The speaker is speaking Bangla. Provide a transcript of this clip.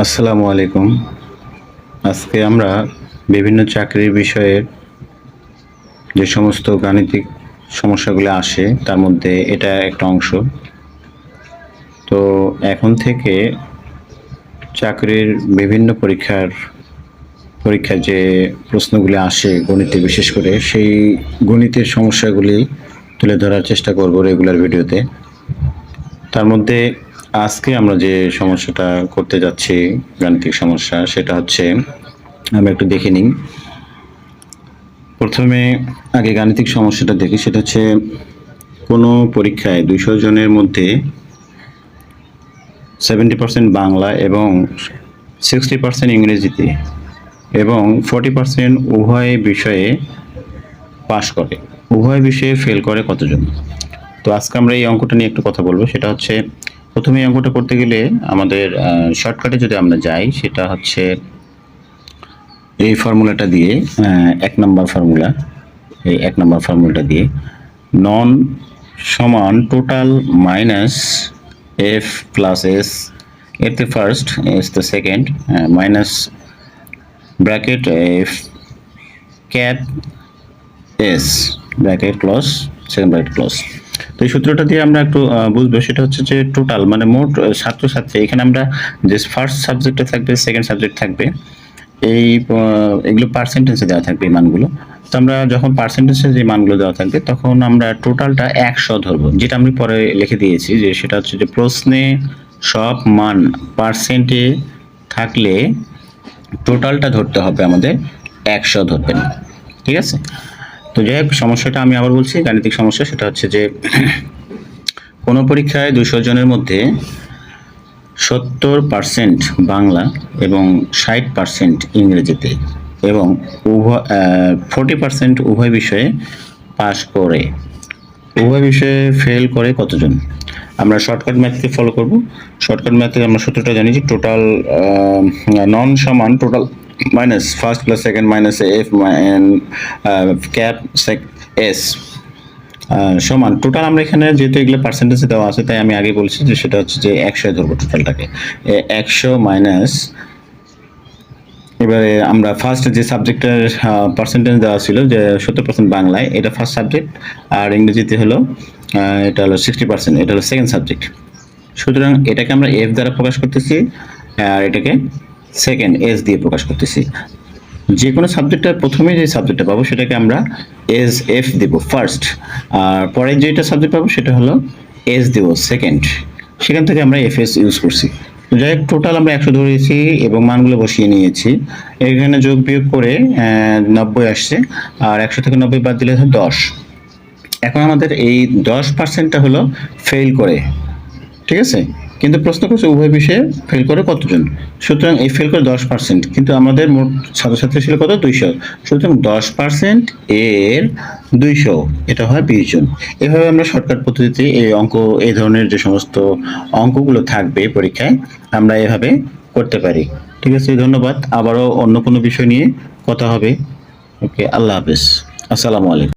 আসসালামু আলাইকুম। আজকে আমরা বিভিন্ন চাকরির বিষয়ে যে সমস্ত গাণিতিক সমস্যাগুলো আসে তার মধ্যে এটা একটা অংশ। তো এখন থেকে চাকরির বিভিন্ন পরীক্ষায় যে প্রশ্নগুলি আসে গণিতে, বিশেষ করে সেই গণিতের সমস্যাগুলি তুলে ধরার চেষ্টা করব রেগুলার ভিডিওতে। তার মধ্যে আজকে আমরা যে সমস্যাটা করতে যাচ্ছি, গাণিতিক সমস্যা, সেটা হচ্ছে, আমরা একটু দেখে নিই। প্রথমে আগে গাণিতিক সমস্যাটা দেখি। সেটা হচ্ছে, কোনো পরীক্ষায় 200 জনের মধ্যে 70% বাংলা এবং 60% ইংরেজিতে এবং 40% উভয় বিষয়ে পাশ করে, উভয় বিষয়ে ফেল করে কতজন? তো আজকে আমরা এই অঙ্কটা নিয়ে একটু কথা বলবো। সেটা হচ্ছে, প্রথমে এই অঙ্কটা করতে গেলে আমাদের শর্টকাটে যদি আমরা যাই, সেটা হচ্ছে এই ফর্মুলাটা দিয়ে, 1 নম্বর ফর্মুলা, এই 1 নম্বর ফর্মুলাটা দিয়ে নন সমান total minus F plus S, এর the first, S the second, minus bracket F cap S bracket close, second bracket close. তো এই সূত্রটা দিয়ে আমরা একটু বুঝবো। সেটা হচ্ছে যে টোটাল মানে মোট ছাত্রছাত্রী, এখানে আমরা যে ফার্স্ট সাবজেক্টে থাকবে, সেকেন্ড সাবজেক্ট থাকবে, এগুলো পার্সেন্টেজে দেওয়া থাকবে এই মানগুলো। তো আমরা যখন পার্সেন্টেজে যে মানগুলো দেওয়া থাকবে, তখন আমরা টোটালটা 100 ধরবো, যেটা আমি পরে লিখে দিয়েছি। যে সেটা হচ্ছে যে প্রশ্নে সব মান পার্সেন্টে থাকলে টোটালটা ধরতে হবে আমাদের 100 ধরবেন। ঠিক আছে? তো যাই হোক, সমস্যাটা আমি আবার বলছি, গাণিতিক সমস্যা। সেটা হচ্ছে যে কোনো পরীক্ষায় 200 জনের মধ্যে 70% বাংলা এবং 60% ইংরেজিতে এবং 40% উভয় বিষয়ে পাশ করে, উভয় বিষয়ে ফেল করে কতজন? আমরা শর্টকাট ম্যাথকে ফলো করব। শর্টকাট ম্যাথে আমরা সূত্রটা জানি যে টোটাল নন সমান total minus first plus second minus F cap S সমান টোটাল। আমরা এখানে যেহেতু এগুলো পার্সেন্টেজে দেওয়া আছে, তাই আমি আগে বলছি যে সেটা হচ্ছে যে 100 ধরবো টোটালটাকে। 100 মাইনাস, এবারে আমরা ফার্স্ট যে সাবজেক্টের পার্সেন্টেজ দেওয়া ছিল যে 70% বাংলায়, এটা ফার্স্ট সাবজেক্ট, আর ইংরেজিতে হলো এটা হলো 60%, এটা হলো সেকেন্ড সাবজেক্ট। সুতরাং এটাকে আমরা এফ দ্বারা প্রকাশ করতেছি, আর এটাকে সেকেন্ড এস দিয়ে প্রকাশ করতেছি। যে কোনো সাবজেক্টের প্রথমে যে সাবজেক্টটা পাবো সেটাকে আমরা এস এফ দিব ফার্স্ট, আর পরে যেটা সাবজেক্ট পাবো সেটা হলো এস দিব সেকেন্ড। সেখান থেকে আমরা এফ এস ইউজ করছি। যাই হোক, টোটাল আমরা 100 ধরেছি এবং মানগুলো বসিয়ে নিয়েছি। এখানে যোগ বিয়োগ করে 90 আসছে, আর 100 থেকে 90 বাদ দিলে 10। এখন আমাদের এই 10%টা হলো ফেল করে। ঠিক আছে? কিন্তু প্রশ্ন করছে উভয় বিষয়ে ফেল করে কতজন। সুতরাং এই ফেল করে 10%, কিন্তু আমাদের মোট ছাত্রছাত্রী ছিল কত? 200। সুতরাং 10% এর 200, এটা হয় 20 জন। এভাবে আমরা শর্টকাট পদ্ধতিতে এই ধরনের যে সমস্ত অঙ্কগুলো থাকবে পরীক্ষায়, আমরা এভাবে করতে পারি। ঠিক আছে, ধন্যবাদ। আবারও অন্য কোনো বিষয় নিয়ে কথা হবে। ওকে, আল্লাহ হাফেজ, আসসালামু আলাইকুম।